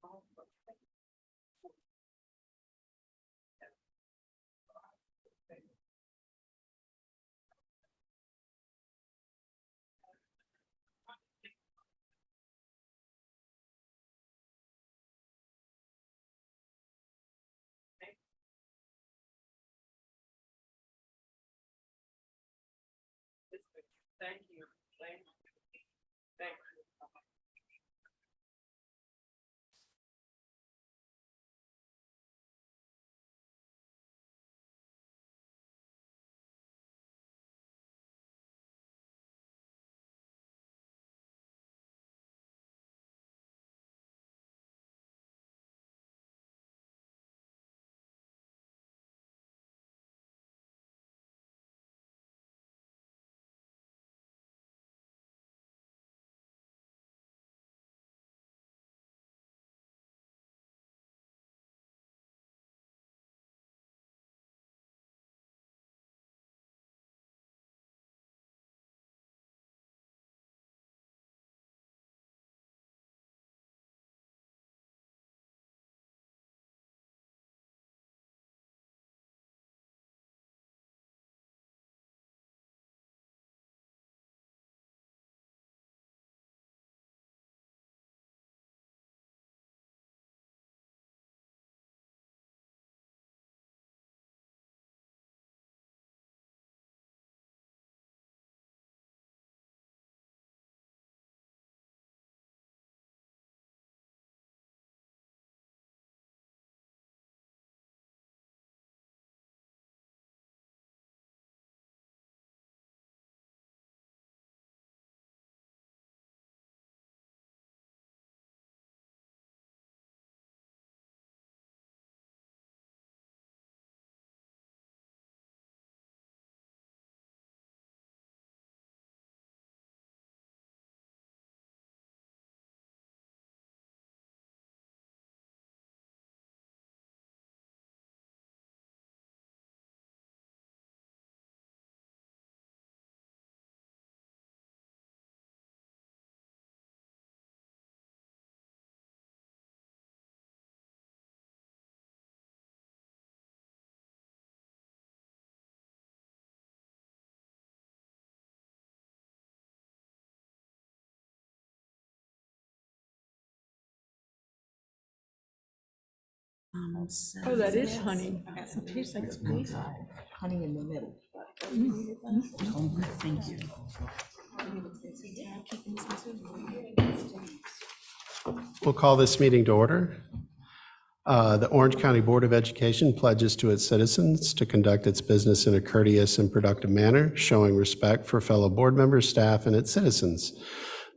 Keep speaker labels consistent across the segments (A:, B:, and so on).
A: Thank you. Thank you. Thank you.
B: Oh, that is honey.
C: It tastes like honey in the middle.
B: Thank you.
D: We'll call this meeting to order. The Orange County Board of Education pledges to its citizens to conduct its business in a courteous and productive manner, showing respect for fellow board members, staff, and its citizens.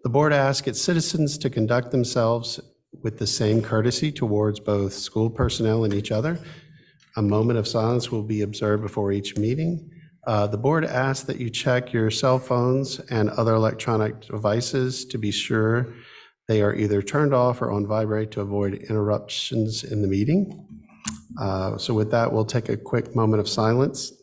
D: The board asks its citizens to conduct themselves with the same courtesy towards both school personnel and each other. A moment of silence will be observed before each meeting. The board asks that you check your cell phones and other electronic devices to be sure they are either turned off or on vibrate to avoid interruptions in the meeting. So with that, we'll take a quick moment of silence.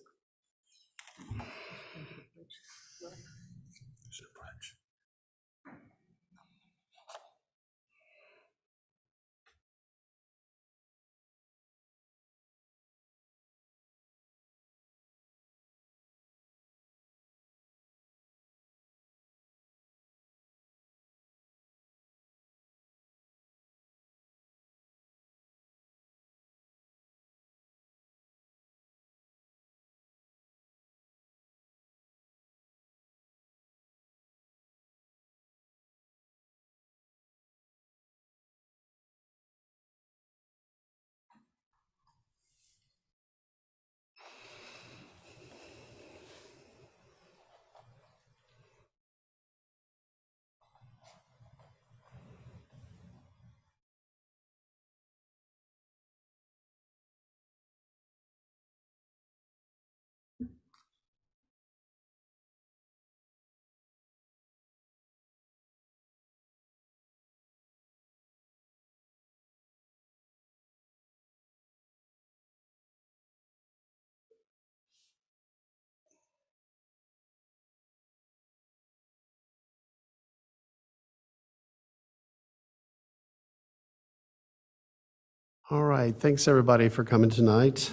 D: All right, thanks everybody for coming tonight.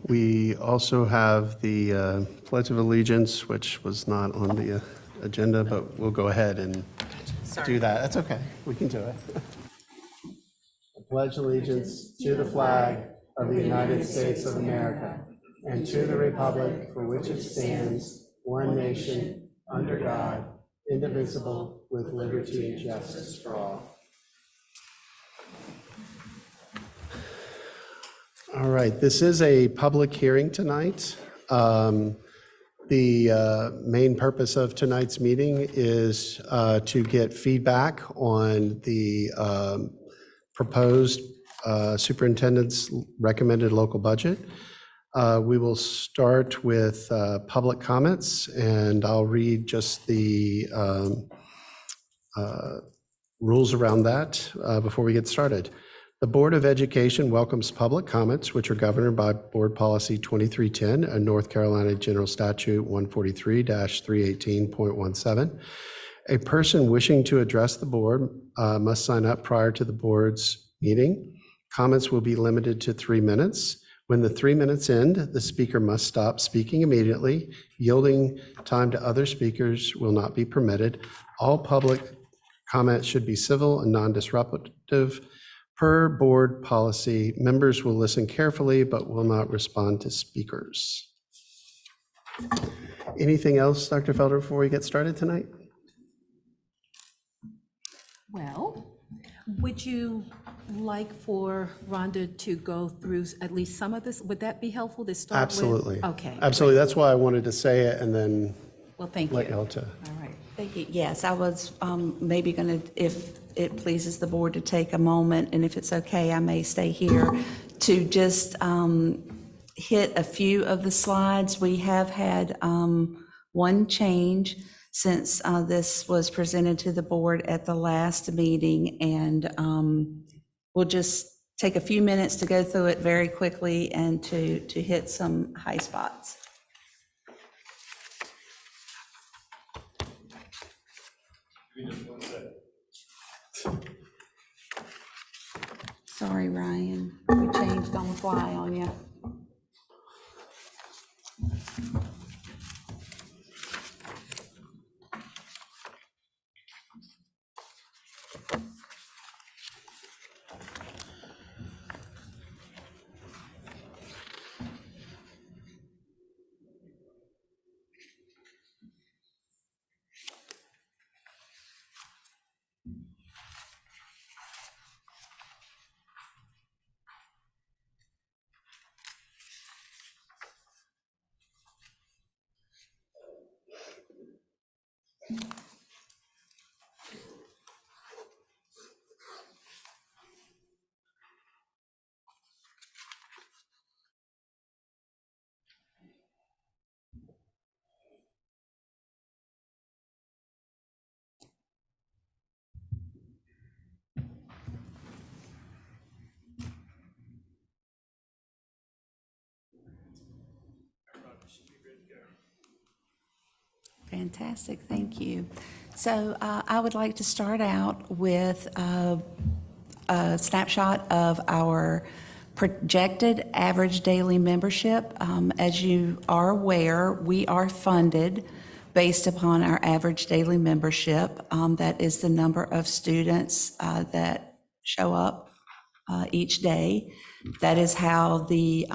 D: We also have the Pledge of Allegiance, which was not on the agenda, but we'll go ahead and do that. That's okay, we can do it. I pledge allegiance to the flag of the United States of America and to the republic for which it stands, one nation, under God, indivisible, with liberty and justice for all. All right, this is a public hearing tonight. The main purpose of tonight's meeting is to get feedback on the proposed superintendent's recommended local budget. We will start with public comments, and I'll read just the rules around that before we get started. The Board of Education welcomes public comments, which are governed by Board Policy 2310 and North Carolina General Statute 143-318.17. A person wishing to address the board must sign up prior to the board's meeting. Comments will be limited to 3 minutes. When the 3 minutes end, the speaker must stop speaking immediately. Yielding time to other speakers will not be permitted. All public comments should be civil and non-disruptive. Per board policy, members will listen carefully but will not respond to speakers. Anything else, Dr. Felder, before we get started tonight?
C: Well, would you like for Rhonda to go through at least some of this? Would that be helpful to start with?
D: Absolutely.
C: Okay.
D: Absolutely. That's why I wanted to say it and then
C: Well, thank you.
D: let y'all to.
C: All right.
E: Thank you. Yes, I was maybe going to, if it pleases the board, to take a moment, and if it's okay, I may stay here to just hit a few of the slides. We have had one change since this was presented to the board at the last meeting, and we'll just take a few minutes to go through it very quickly and to hit some high spots. Sorry, Ryan, we changed on the fly on you. Fantastic, thank you. So I would like to start out with a snapshot of our projected average daily membership. As you are aware, we are funded based upon our average daily membership. That is the number of students that show up each day. That is how the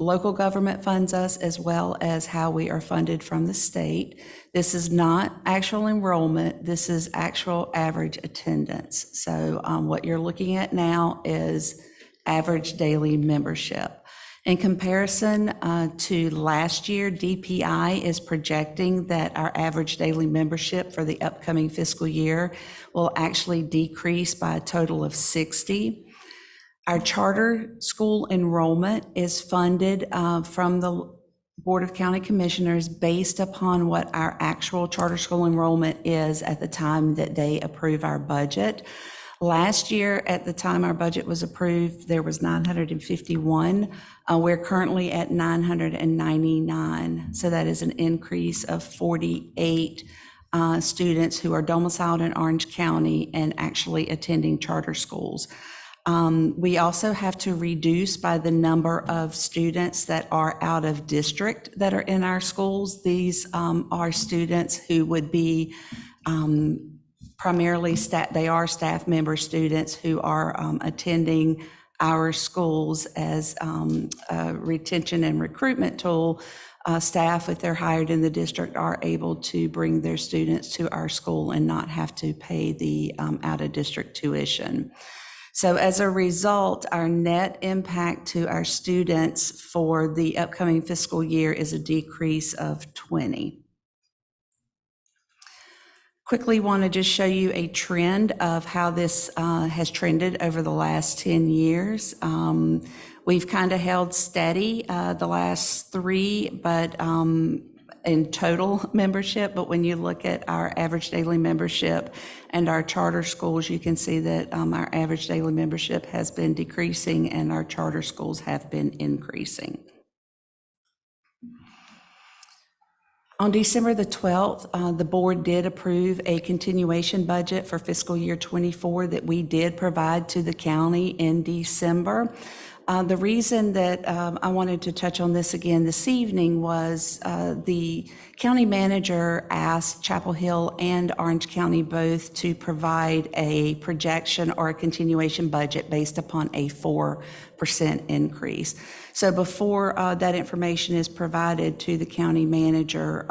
E: local government funds us, as well as how we are funded from the state. This is not actual enrollment, this is actual average attendance. So what you're looking at now is average daily membership. In comparison to last year, DPI is projecting that our average daily membership for the upcoming fiscal year will actually decrease by a total of 60. Our charter school enrollment is funded from the Board of County Commissioners based upon what our actual charter school enrollment is at the time that they approve our budget. Last year, at the time our budget was approved, there was 951. We're currently at 999. So that is an increase of 48 students who are domiciled in Orange County and actually attending charter schools. We also have to reduce by the number of students that are out of district that are in our schools. These are students who would be primarily they are staff member students who are attending our schools as a retention and recruitment tool. Staff, if they're hired in the district, are able to bring their students to our school and not have to pay the out-of-district tuition. So as a result, our net impact to our students for the upcoming fiscal year is a decrease of 20. Quickly want to just show you a trend of how this has trended over the last 10 years. We've kind of held steady the last 3, but in total membership, but when you look at our average daily membership and our charter schools, you can see that our average daily membership has been decreasing and our charter schools have been increasing. On December the 12th, the board did approve a continuation budget for fiscal year 24 that we did provide to the county in December. The reason that I wanted to touch on this again this evening was the county manager asked Chapel Hill and Orange County both to provide a projection or a continuation budget based upon a 4% increase. So before that information is provided to the county manager,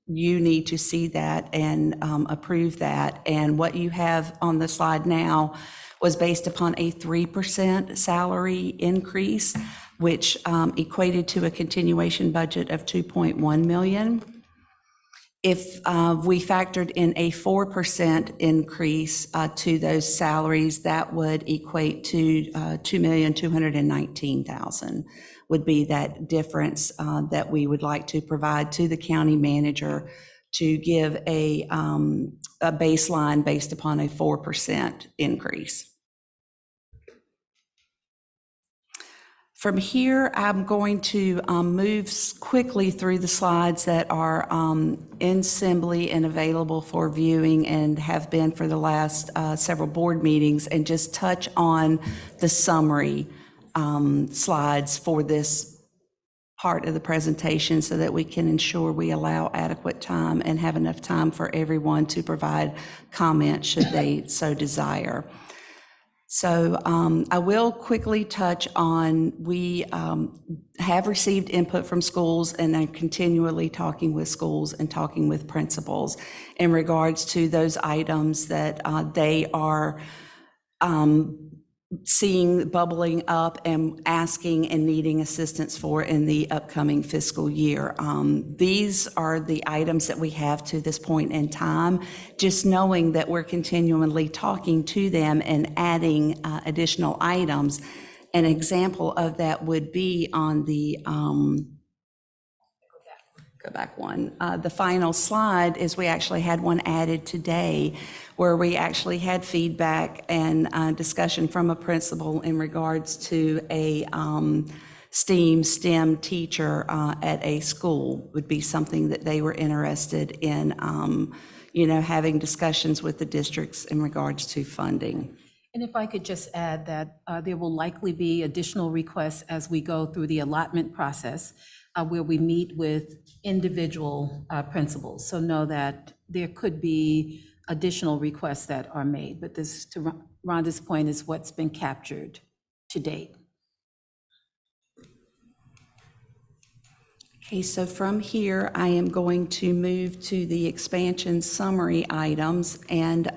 E: you need to see that and approve that. And what you have on the slide now was based upon a 3% salary increase, which equated to a continuation budget of $2.1 million. If we factored in a 4% increase to those salaries, that would equate to $2,219,000 would be that difference that we would like to provide to the county manager to give a baseline based upon a 4% increase. From here, I'm going to move quickly through the slides that are in Assembly and available for viewing and have been for the last several board meetings, and just touch on the summary slides for this part of the presentation so that we can ensure we allow adequate time and have enough time for everyone to provide comments should they so desire. So I will quickly touch on, we have received input from schools and I'm continually talking with schools and talking with principals in regards to those items that they are seeing bubbling up and asking and needing assistance for in the upcoming fiscal year. These are the items that we have to this point in time, just knowing that we're continually talking to them and adding additional items. An example of that would be on the, go back one. The final slide is we actually had one added today where we actually had feedback and discussion from a principal in regards to a STEM teacher at a school. Would be something that they were interested in, having discussions with the districts in regards to funding.
C: And if I could just add that there will likely be additional requests as we go through the allotment process where we meet with individual principals. So know that there could be additional requests that are made, but this, to Rhonda's point, is what's been captured to date.
E: Okay, so from here, I am going to move to the expansion summary items and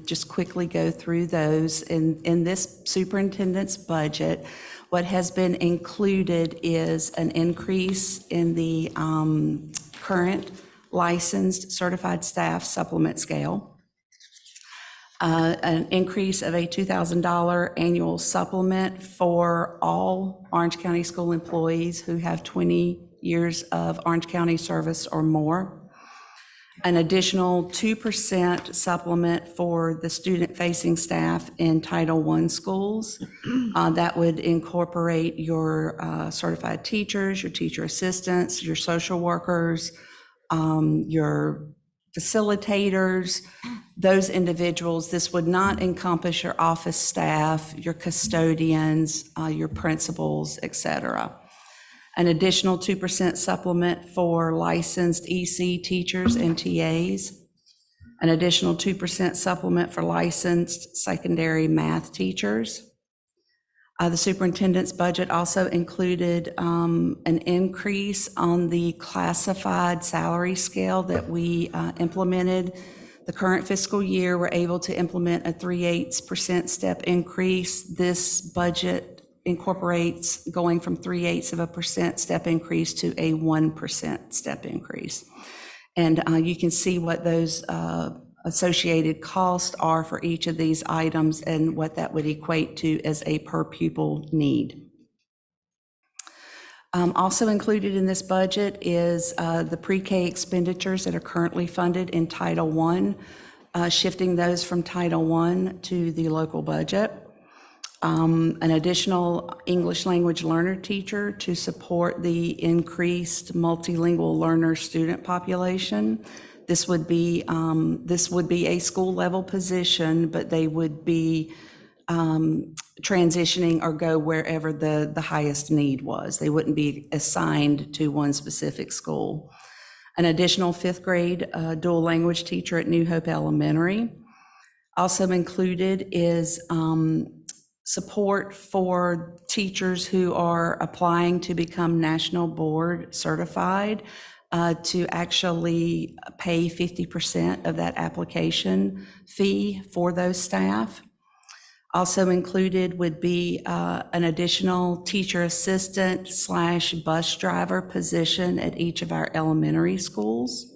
E: just quickly go through those. In this superintendent's budget, what has been included is an increase in the current licensed certified staff supplement scale, an increase of a $2,000 annual supplement for all Orange County school employees who have 20 years of Orange County service or more, an additional 2% supplement for the student-facing staff in Title I schools. That would incorporate your certified teachers, your teacher assistants, your social workers, your facilitators, those individuals. This would not encompass your office staff, your custodians, your principals, et cetera. An additional 2% supplement for licensed EC teachers and TAs. An additional 2% supplement for licensed secondary math teachers. The superintendent's budget also included an increase on the classified salary scale that we implemented. The current fiscal year, we're able to implement a 3/8% step increase. This budget incorporates going from 3/8% step increase to a 1% step increase. And you can see what those associated costs are for each of these items and what that would equate to as a per pupil need. Also included in this budget is the pre-K expenditures that are currently funded in Title I, shifting those from Title I to the local budget. An additional English language learner teacher to support the increased multilingual learner student population. This would be a school level position, but they would be transitioning or go wherever the highest need was. They wouldn't be assigned to one specific school. An additional 5th grade dual language teacher at New Hope Elementary. Also included is support for teachers who are applying to become national board certified, to actually pay 50% of that application fee for those staff. Also included would be an additional teacher assistant / bus driver position at each of our elementary schools.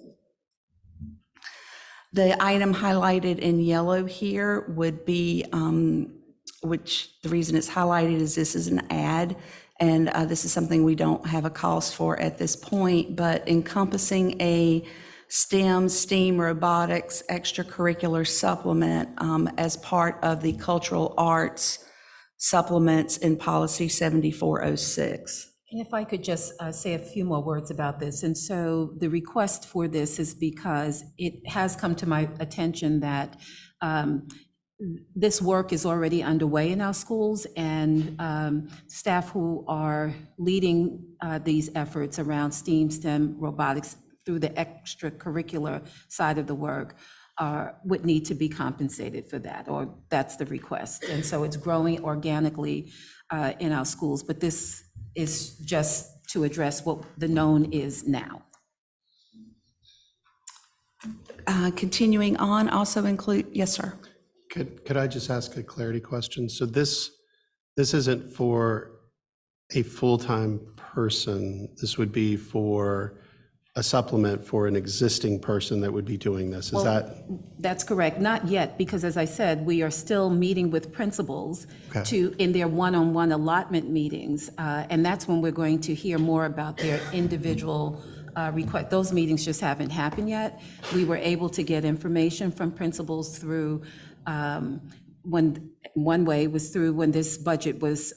E: The item highlighted in yellow here would be, which the reason it's highlighted is this is an ad, and this is something we don't have a cost for at this point, but encompassing a STEAM, robotics, extracurricular supplement as part of the cultural arts supplements in policy 7406.
C: And if I could just say a few more words about this. And so the request for this is because it has come to my attention that this work is already underway in our schools, and staff who are leading these efforts around STEM, robotics through the extracurricular side of the work would need to be compensated for that, or that's the request. And so it's growing organically in our schools, but this is just to address what the known is now.
E: Continuing on, also include, yes, sir.
D: Could I just ask a clarity question? So this isn't for a full-time person. This would be for a supplement for an existing person that would be doing this. Is that?
C: That's correct. Not yet, because as I said, we are still meeting with principals in their one-on-one allotment meetings. And that's when we're going to hear more about their individual request. Those meetings just haven't happened yet. We were able to get information from principals through one way was through when this budget was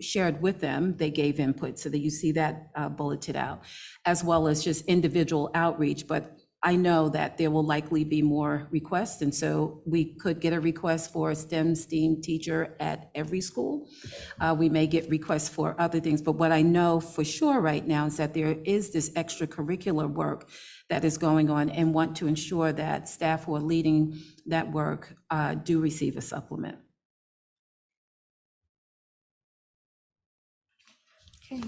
C: shared with them, they gave input, so that you see that bulleted out, as well as just individual outreach. But I know that there will likely be more requests, and so we could get a request for a STEM teacher at every school. We may get requests for other things, but what I know for sure right now is that there is this extracurricular work that is going on, and want to ensure that staff who are leading that work do receive a supplement.
E: Okay.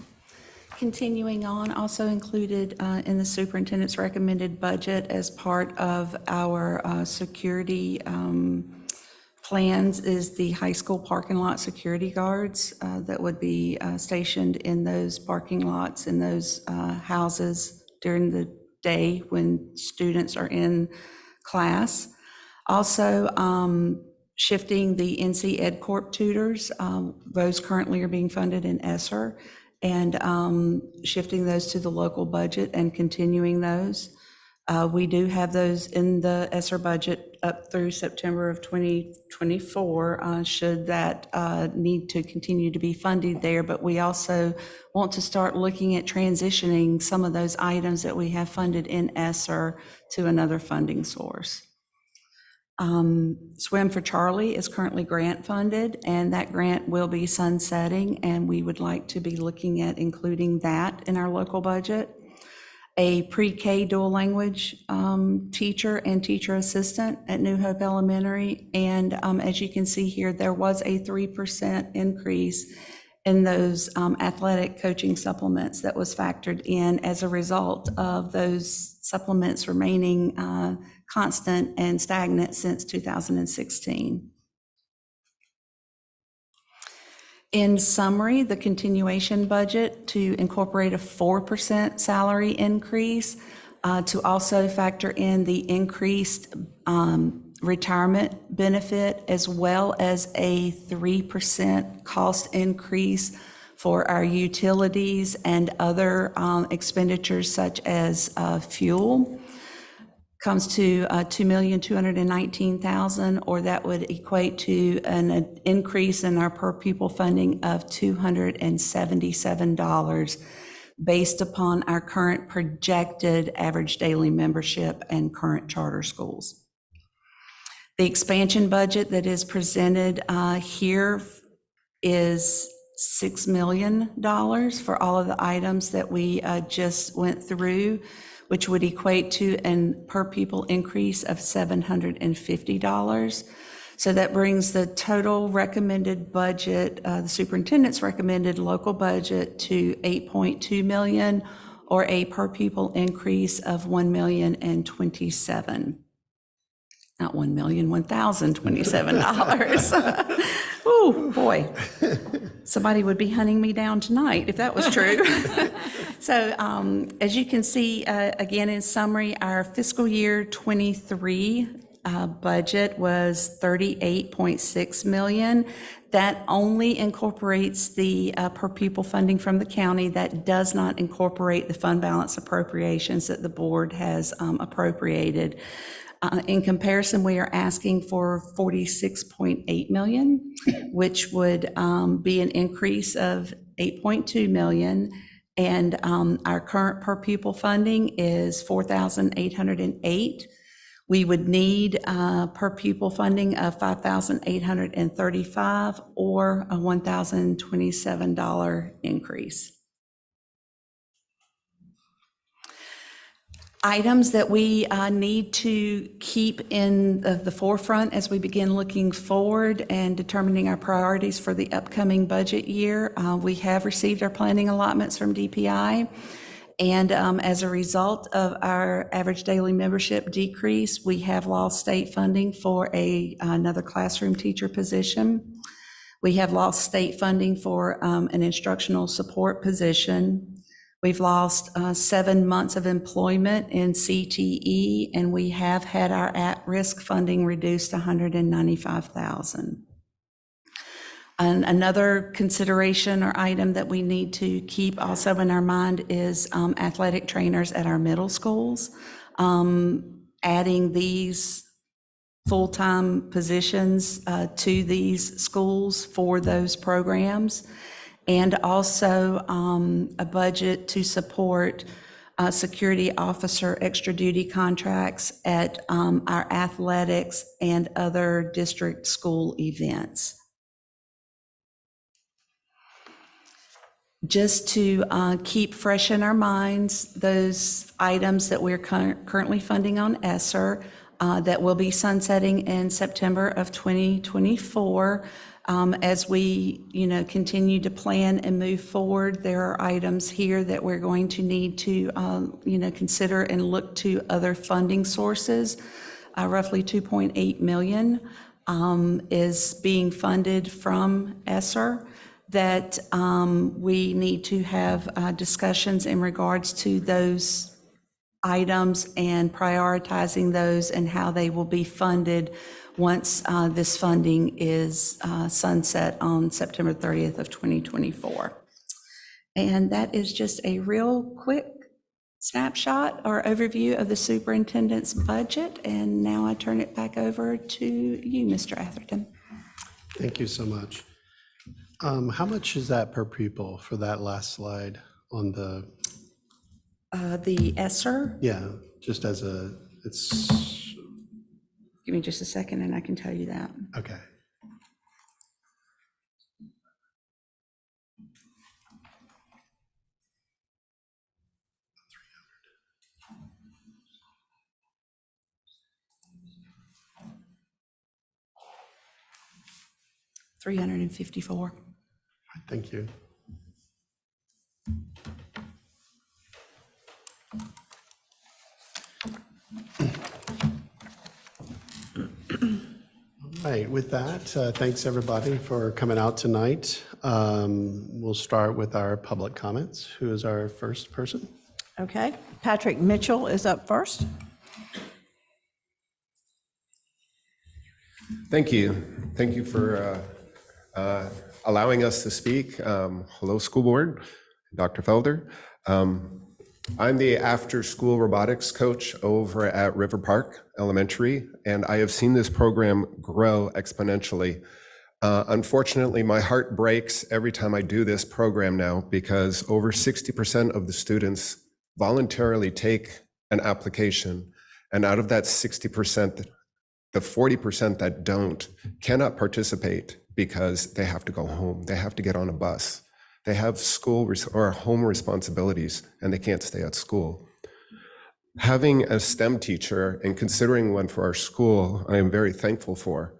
E: Continuing on, also included in the superintendent's recommended budget as part of our security plans is the high school parking lot security guards that would be stationed in those parking lots, in those houses during the day when students are in class. Also, shifting the NC Ed Corp tutors, those currently are being funded in ESSER, and shifting those to the local budget and continuing those. We do have those in the ESSER budget up through September of 2024, should that need to continue to be funded there. But we also want to start looking at transitioning some of those items that we have funded in ESSER to another funding source. Swim for Charlie is currently grant funded, and that grant will be sunsetting, and we would like to be looking at including that in our local budget. A pre-K dual language teacher and teacher assistant at New Hope Elementary. And as you can see here, there was a 3% increase in those athletic coaching supplements that was factored in as a result of those supplements remaining constant and stagnant since 2016. In summary, the continuation budget to incorporate a 4% salary increase, to also factor in the increased retirement benefit, as well as a 3% cost increase for our utilities and other expenditures such as fuel, comes to $2,219,000, or that would equate to an increase in our per pupil funding of $277 based upon our current projected average daily membership and current charter schools. The expansion budget that is presented here is $6 million for all of the items that we just went through, which would equate to a per pupil increase of $750. So that brings the total recommended budget, the superintendent's recommended local budget, to $8.2 million, or a per pupil increase of $1,027,000. Not $1,027. Oh, boy. Somebody would be hunting me down tonight if that was true. So as you can see, again, in summary, our fiscal year 23 budget was $38.6 million. That only incorporates the per pupil funding from the county. That does not incorporate the fund balance appropriations that the board has appropriated. In comparison, we are asking for $46.8 million, which would be an increase of $8.2 million. And our current per pupil funding is $4,808. We would need per pupil funding of $5,835, or a $1,027 increase. Items that we need to keep in the forefront as we begin looking forward and determining our priorities for the upcoming budget year. We have received our planning allotments from DPI, and as a result of our average daily membership decrease, we have lost state funding for another classroom teacher position. We have lost state funding for an instructional support position. We've lost 7 months of employment in CTE, and we have had our at-risk funding reduced to $195,000. And another consideration or item that we need to keep also in our mind is athletic trainers at our middle schools. Adding these full-time positions to these schools for those programs. And also a budget to support security officer extra duty contracts at our athletics and other district school events. Just to keep fresh in our minds those items that we're currently funding on ESSER that will be sunsetting in September of 2024. As we, continue to plan and move forward, there are items here that we're going to need to, consider and look to other funding sources. Roughly $2.8 million is being funded from ESSER that we need to have discussions in regards to those items and prioritizing those and how they will be funded once this funding is sunset on September 30th of 2024. And that is just a real quick snapshot or overview of the superintendent's budget. And now I turn it back over to you, Mr. Atherton.
D: Thank you so much. How much is that per pupil for that last slide on the,
E: The ESSER,
D: yeah, just as a, it's,
E: give me just a second and I can tell you that.
D: okay.
E: $354.
D: Thank you. All right, with that, thanks everybody for coming out tonight. We'll start with our public comments. Who is our first person?
B: Okay, Patrick Mitchell is up first.
F: Thank you. Thank you for allowing us to speak. Hello, school board, Dr. Felder. I'm the after-school robotics coach over at River Park Elementary, and I have seen this program grow exponentially. Unfortunately, my heart breaks every time I do this program now because over 60% of the students voluntarily take an application, and out of that 60%, the 40% that don't cannot participate because they have to go home. They have to get on a bus. They have school or home responsibilities and they can't stay at school. Having a STEM teacher and considering one for our school, I am very thankful for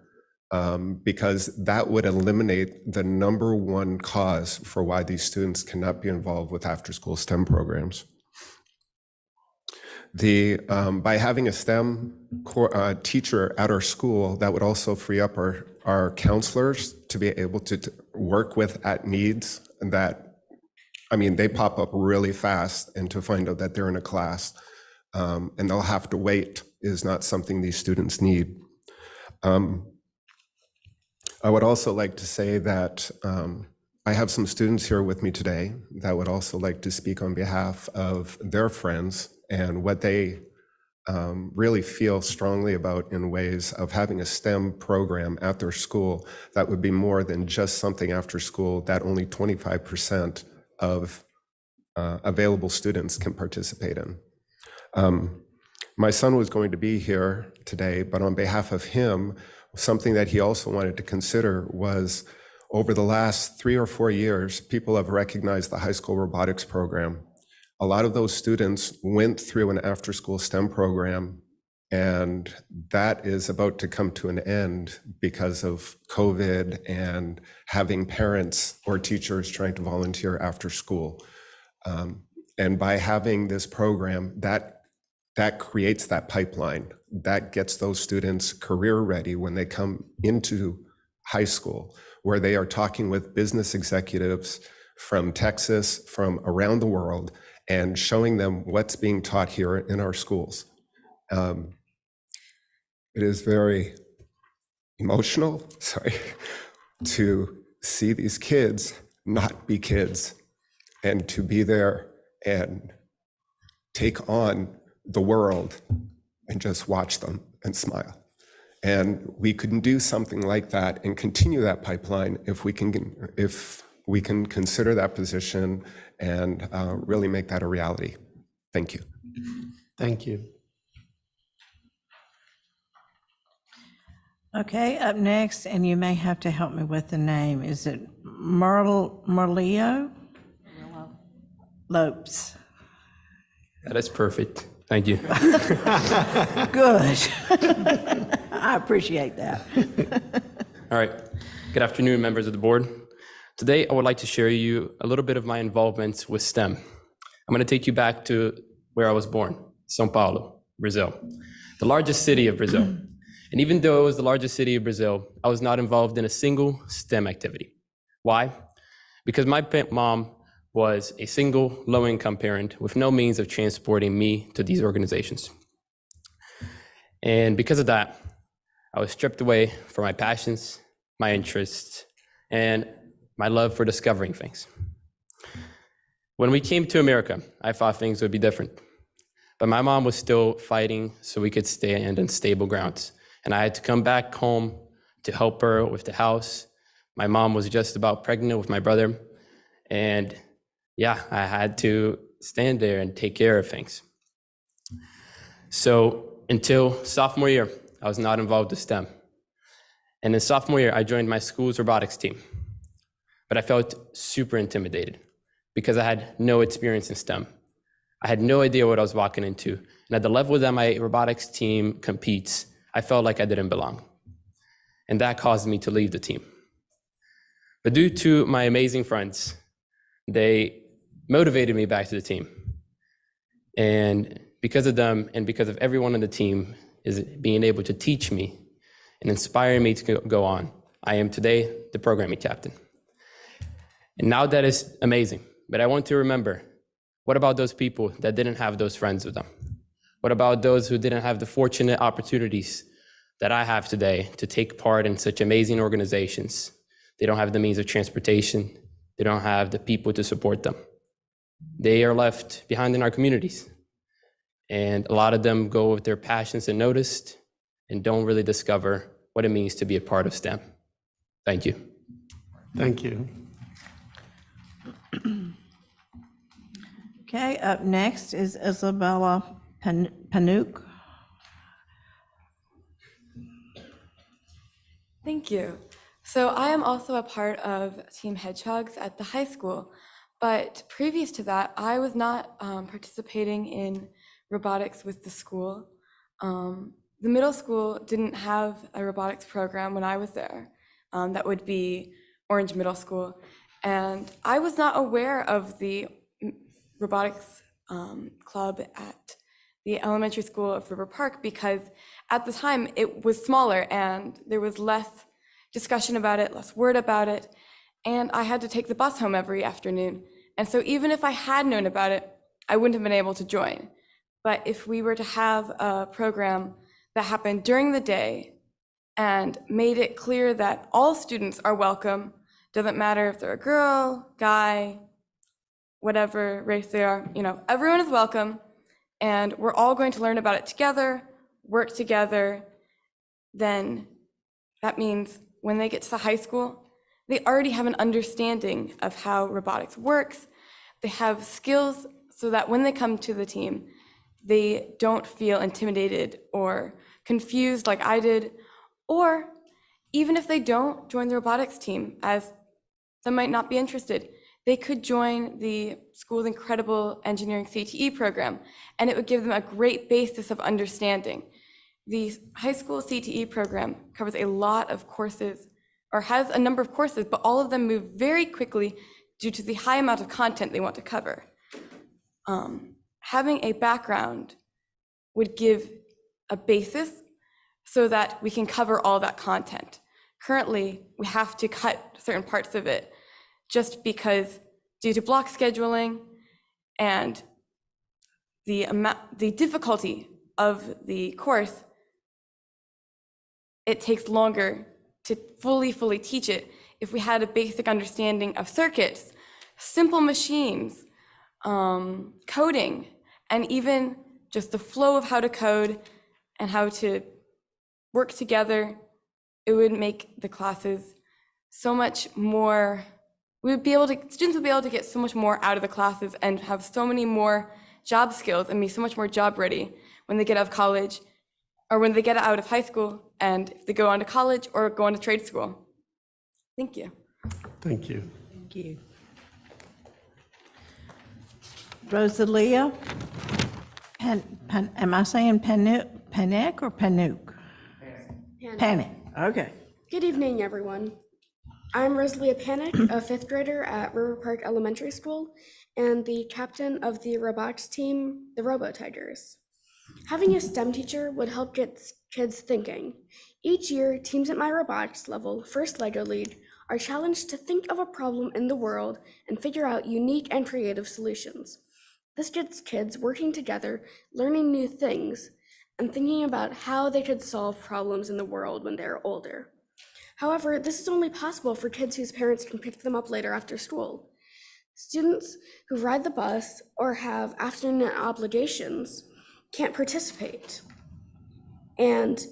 F: because that would eliminate the number one cause for why these students cannot be involved with after-school STEM programs. By having a STEM teacher at our school, that would also free up our counselors to be able to work with at needs that, I mean, they pop up really fast, and to find out that they're in a class and they'll have to wait is not something these students need. I would also like to say that I have some students here with me today that would also like to speak on behalf of their friends and what they really feel strongly about in ways of having a STEM program at their school that would be more than just something after school that only 25% of available students can participate in. My son was going to be here today, but on behalf of him, something that he also wanted to consider was over the last 3 or 4 years, people have recognized the high school robotics program. A lot of those students went through an after-school STEM program, and that is about to come to an end because of COVID and having parents or teachers trying to volunteer after school. And by having this program, that creates that pipeline, that gets those students career ready when they come into high school, where they are talking with business executives from Texas, from around the world, and showing them what's being taught here in our schools. It is very emotional, to see these kids not be kids and to be there and take on the world and just watch them and smile. And we can do something like that and continue that pipeline if we can consider that position and really make that a reality. Thank you.
D: Thank you.
B: Okay, up next, and you may have to help me with the name. Is it Merlio Lopes?
G: That is perfect. Thank you.
B: Good. I appreciate that.
G: All right. Good afternoon, members of the board. Today, I would like to share you a little bit of my involvement with STEM. I'm going to take you back to where I was born, São Paulo, Brazil, the largest city of Brazil. And even though it was the largest city of Brazil, I was not involved in a single STEM activity. Why? Because my mom was a single low-income parent with no means of transporting me to these organizations. And because of that, I was stripped away from my passions, my interests, and my love for discovering things. When we came to America, I thought things would be different. But my mom was still fighting so we could stand on stable grounds. And I had to come back home to help her with the house. My mom was just about pregnant with my brother. And yeah, I had to stand there and take care of things. So until sophomore year, I was not involved with STEM. And in sophomore year, I joined my school's robotics team. But I felt super intimidated because I had no experience in STEM. I had no idea what I was walking into. And at the level that my robotics team competes, I felt like I didn't belong. And that caused me to leave the team. But due to my amazing friends, they motivated me back to the team. And because of them and because of everyone on the team is being able to teach me and inspire me to go on, I am today the programming captain. And now that is amazing, but I want to remember, what about those people that didn't have those friends with them? What about those who didn't have the fortunate opportunities that I have today to take part in such amazing organizations? They don't have the means of transportation. They don't have the people to support them. They are left behind in our communities. And a lot of them go with their passions unnoticed and don't really discover what it means to be a part of STEM. Thank you.
D: Thank you.
B: Okay, up next is Isabella Panook.
H: Thank you. So I am also a part of Team Hedgehogs at the high school, but previous to that, I was not participating in robotics with the school. The middle school didn't have a robotics program when I was there. That would be Orange Middle School. And I was not aware of the robotics club at the elementary school of River Park because at the time it was smaller and there was less discussion about it, less word about it, and I had to take the bus home every afternoon. And so even if I had known about it, I wouldn't have been able to join. But if we were to have a program that happened during the day and made it clear that all students are welcome, doesn't matter if they're a girl, guy, whatever race they are, everyone is welcome, and we're all going to learn about it together, work together, then that means when they get to the high school, they already have an understanding of how robotics works. They have skills so that when they come to the team, they don't feel intimidated or confused like I did, or even if they don't join the robotics team, as some might not be interested, they could join the school's incredible engineering CTE program, and it would give them a great basis of understanding. The high school CTE program covers a lot of courses, or has a number of courses, but all of them move very quickly due to the high amount of content they want to cover. Having a background would give a basis so that we can cover all that content. Currently, we have to cut certain parts of it just because due to block scheduling and the difficulty of the course, it takes longer to fully teach it if we had a basic understanding of circuits, simple machines, coding, and even just the flow of how to code and how to work together. It would make the classes so much more, students would be able to get so much more out of the classes and have so many more job skills and be so much more job ready when they get out of college, or when they get out of high school and if they go on to college or go on to trade school. Thank you.
D: Thank you.
B: Thank you. Rosalia, am I saying Panek or Panook? Panic. Okay.
I: Good evening, everyone. I'm Rosalia Panic, a fifth grader at River Park Elementary School and the captain of the robotics team, the Robo Tigers. Having a STEM teacher would help get kids thinking. Each year, teams at my robotics level, First LEGO League, are challenged to think of a problem in the world and figure out unique and creative solutions. This gets kids working together, learning new things, and thinking about how they could solve problems in the world when they're older. However, this is only possible for kids whose parents can pick them up later after school. Students who ride the bus or have afternoon obligations can't participate. And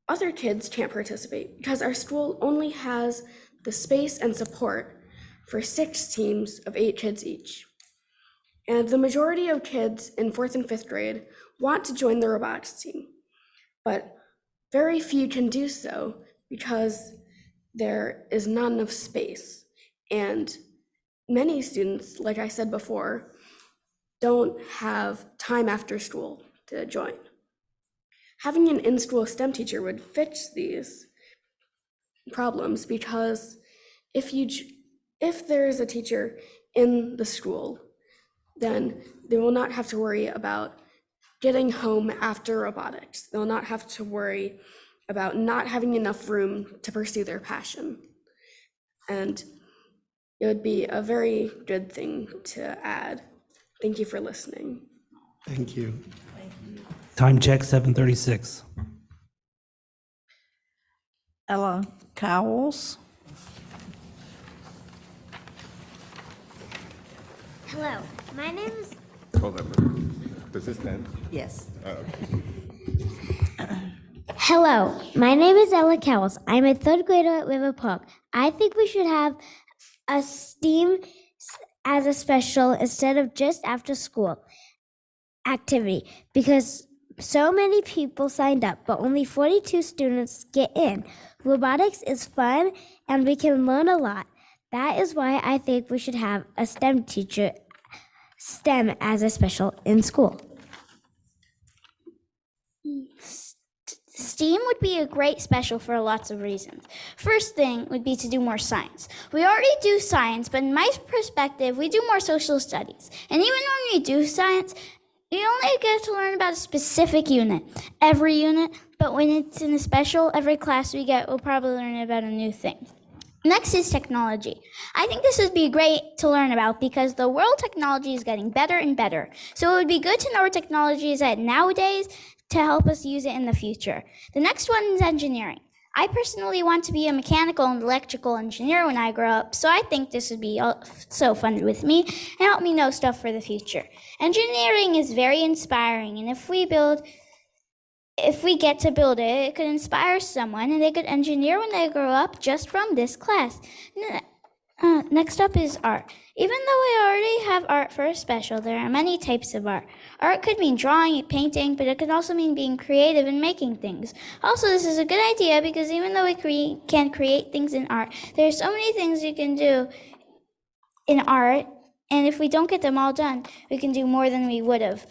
I: other kids can't participate because our school only has the space and support for 6 teams of 8 kids each. And the majority of kids in 4th and 5th grade want to join the robotics team, but very few can do so because there is not enough space. And many students, like I said before, don't have time after school to join. Having an in-school STEM teacher would fix these problems because if there is a teacher in the school, then they will not have to worry about getting home after robotics. They'll not have to worry about not having enough room to pursue their passion. And it would be a very good thing to add. Thank you for listening.
D: Thank you.
J: Time check, 7:36.
B: Ella Cowles.
K: Hello, my name is.
F: Hold on. Does this end?
B: Yes.
K: Hello, my name is Ella Cowles. I'm a 3rd grader at River Park. I think we should have a STEAM as a special instead of just after school activity because so many people signed up, but only 42 students get in. Robotics is fun and we can learn a lot. That is why I think we should have a STEM teacher, STEM as a special in school. STEAM would be a great special for lots of reasons. First thing would be to do more science. We already do science, but in my perspective, we do more social studies. And even when we do science, you only get to learn about a specific unit, every unit, but when it's in a special, every class we get, we'll probably learn about a new thing. Next is technology. I think this would be great to learn about because the world technology is getting better and better. So it would be good to know what technology is at nowadays to help us use it in the future. The next one is engineering. I personally want to be a mechanical and electrical engineer when I grow up, so I think this would be so fun with me and help me know stuff for the future. Engineering is very inspiring, and if we get to build it, it could inspire someone and they could engineer when they grow up just from this class. Next up is art. Even though we already have art for a special, there are many types of art. Art could mean drawing and painting, but it could also mean being creative and making things. Also, this is a good idea because even though we can create things in art, there are so many things you can do in art, and if we don't get them all done, we can do more than we would have.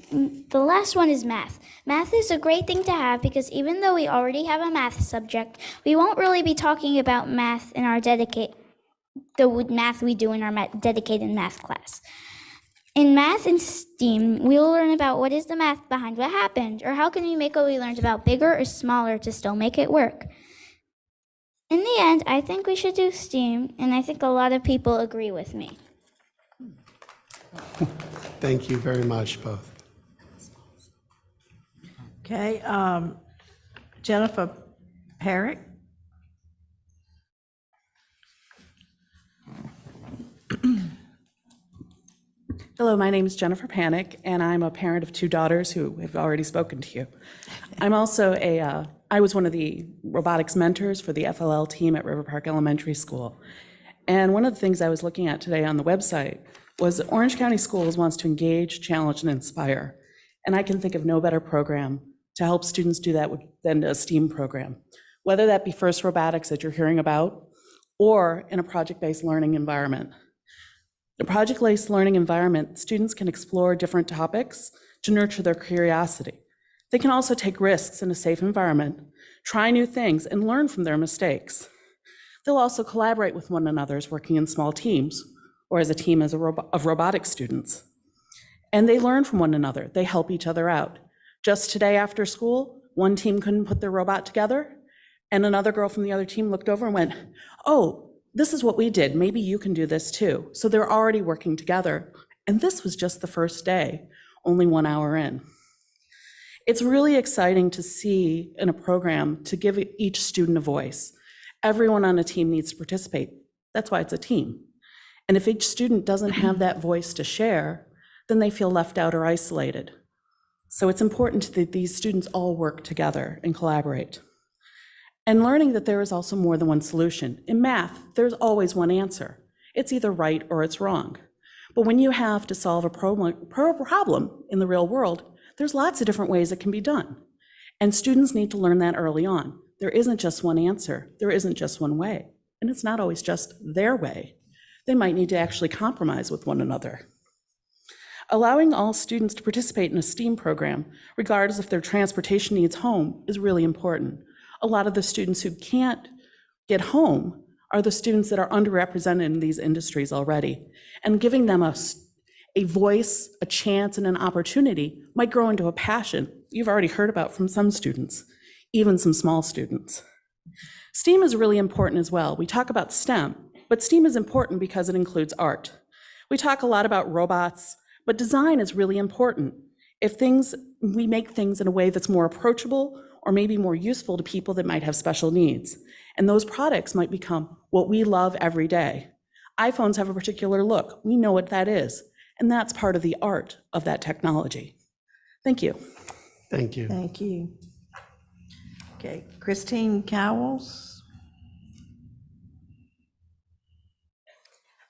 K: The last one is math. Math is a great thing to have because even though we already have a math subject, we won't really be talking about math in our math we do in our dedicated math class. In math and STEAM, we'll learn about what is the math behind what happened, or how can we make what we learned about bigger or smaller to still make it work. In the end, I think we should do STEAM, and I think a lot of people agree with me.
D: Thank you very much, both.
B: Okay, Jennifer Parrick.
L: Hello, my name is Jennifer Panic, and I'm a parent of 2 daughters who have already spoken to you. I'm also I was one of the robotics mentors for the FLL team at River Park Elementary School. And one of the things I was looking at today on the website was that Orange County Schools wants to engage, challenge, and inspire. And I can think of no better program to help students do that than a STEAM program, whether that be FIRST Robotics that you're hearing about, or in a project-based learning environment. The project-based learning environment, students can explore different topics to nurture their curiosity. They can also take risks in a safe environment, try new things, and learn from their mistakes. They'll also collaborate with one another as working in small teams, or as a team of robotics students. And they learn from one another. They help each other out. Just today after school, one team couldn't put their robot together, and another girl from the other team looked over and went, "Oh, this is what we did. Maybe you can do this too." So they're already working together. And this was just the first day, only 1 hour in. It's really exciting to see in a program to give each student a voice. Everyone on a team needs to participate. That's why it's a team. And if each student doesn't have that voice to share, then they feel left out or isolated. So it's important that these students all work together and collaborate. And learning that there is also more than one solution. In math, there's always one answer. It's either right or it's wrong. But when you have to solve a problem in the real world, there's lots of different ways it can be done. And students need to learn that early on. There isn't just one answer. There isn't just one way. And it's not always just their way. They might need to actually compromise with one another. Allowing all students to participate in a STEAM program, regardless if their transportation needs home, is really important. A lot of the students who can't get home are the students that are underrepresented in these industries already. And giving them a voice, a chance, and an opportunity might grow into a passion you've already heard about from some students, even some small students. STEAM is really important as well. We talk about STEM, but STEAM is important because it includes art. We talk a lot about robots, but design is really important. If we make things in a way that's more approachable or maybe more useful to people that might have special needs. And those products might become what we love every day. iPhones have a particular look. We know what that is. And that's part of the art of that technology. Thank you.
D: Thank you.
B: Thank you. Okay, Christine Cowles.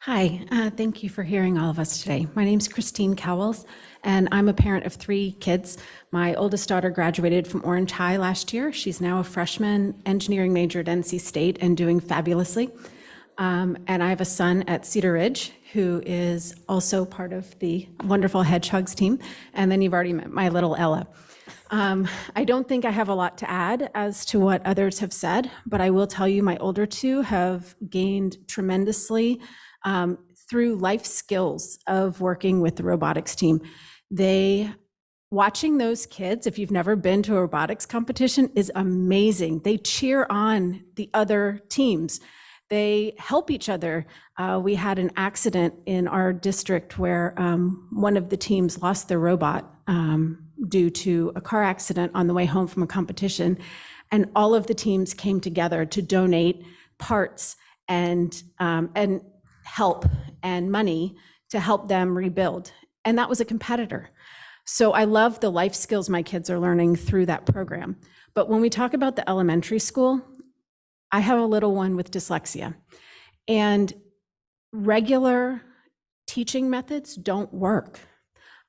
M: Hi, thank you for hearing all of us today. My name's Christine Cowles, and I'm a parent of 3 kids. My oldest daughter graduated from Orange High last year. She's now a freshman engineering major at NC State and doing fabulously. And I have a son at Cedar Ridge who is also part of the wonderful Hedgehogs team. And then you've already met my little Ella. I don't think I have a lot to add as to what others have said, but I will tell you my older 2 have gained tremendously through life skills of working with the robotics team. Watching those kids, if you've never been to a robotics competition, is amazing. They cheer on the other teams. They help each other. We had an accident in our district where one of the teams lost their robot due to a car accident on the way home from a competition. And all of the teams came together to donate parts and help and money to help them rebuild. And that was a competitor. So I love the life skills my kids are learning through that program. But when we talk about the elementary school, I have a little one with dyslexia, and regular teaching methods don't work.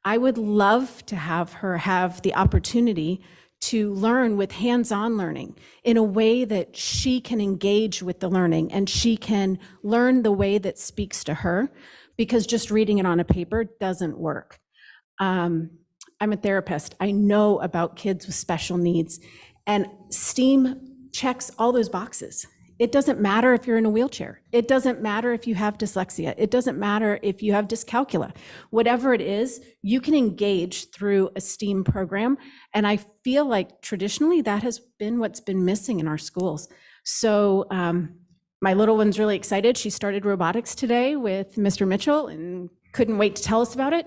M: I would love to have her have the opportunity to learn with hands-on learning in a way that she can engage with the learning and she can learn the way that speaks to her, because just reading it on a paper doesn't work. I'm a therapist. I know about kids with special needs, and STEAM checks all those boxes. It doesn't matter if you're in a wheelchair. It doesn't matter if you have dyslexia. It doesn't matter if you have dyscalculia. Whatever it is, you can engage through a STEAM program. And I feel like traditionally that has been what's been missing in our schools. So my little one's really excited. She started robotics today with Mr. Mitchell and couldn't wait to tell us about it.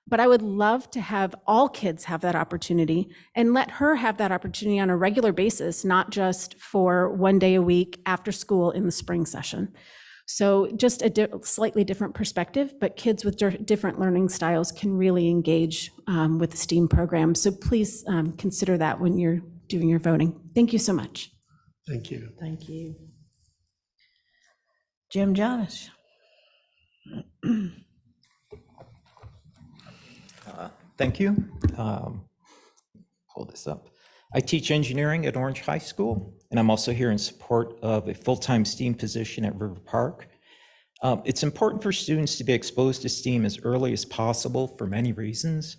M: But I would love to have all kids have that opportunity and let her have that opportunity on a regular basis, not just for one day a week after school in the spring session. So just a slightly different perspective, but kids with different learning styles can really engage with the STEAM program. So please consider that when you're doing your voting. Thank you so much.
D: Thank you.
B: Thank you. Jim Jonas.
N: Thank you. Hold this up. I teach engineering at Orange High School, and I'm also here in support of a full-time STEAM position at River Park. It's important for students to be exposed to STEAM as early as possible for many reasons.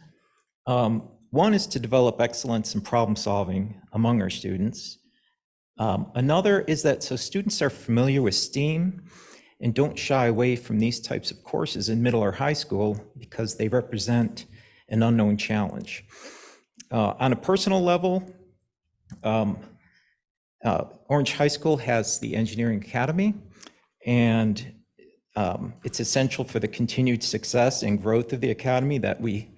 N: One is to develop excellence in problem solving among our students. Another is that so students are familiar with STEAM and don't shy away from these types of courses in middle or high school because they represent an unknown challenge. On a personal level, Orange High School has the Engineering Academy, and it's essential for the continued success and growth of the Academy that we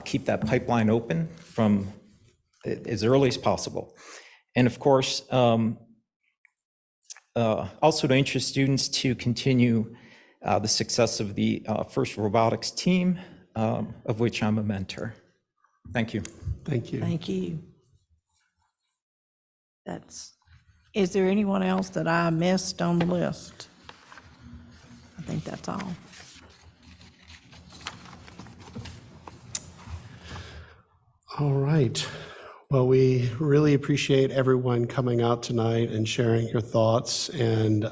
N: keep that pipeline open from as early as possible. And of course, also to interest students to continue the success of the FIRST Robotics team. of which I'm a mentor. Thank you.
D: Thank you.
B: Thank you. Is there anyone else that I missed on the list? I think that's all.
D: All right. Well, we really appreciate everyone coming out tonight and sharing your thoughts and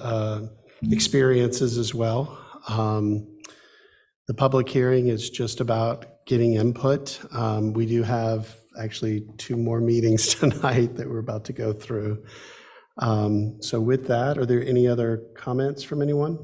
D: experiences as well. The public hearing is just about getting input. We do have actually 2 more meetings tonight that we're about to go through. So with that, are there any other comments from anyone?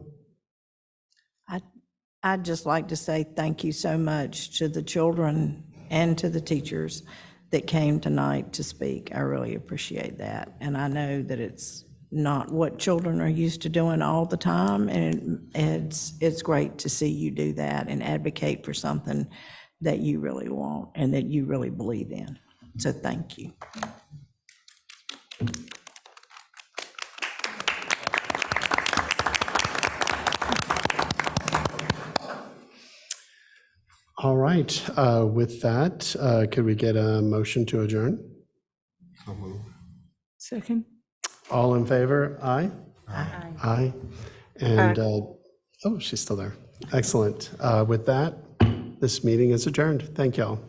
B: I'd just like to say thank you so much to the children and to the teachers that came tonight to speak. I really appreciate that. And I know that it's not what children are used to doing all the time, and it's great to see you do that and advocate for something that you really want and that you really believe in. So thank you.
D: All right. With that, could we get a motion to adjourn?
M: Second.
D: All in favor? Aye? Aye. Aye. And, oh, she's still there. Excellent. With that, this meeting is adjourned. Thank y'all.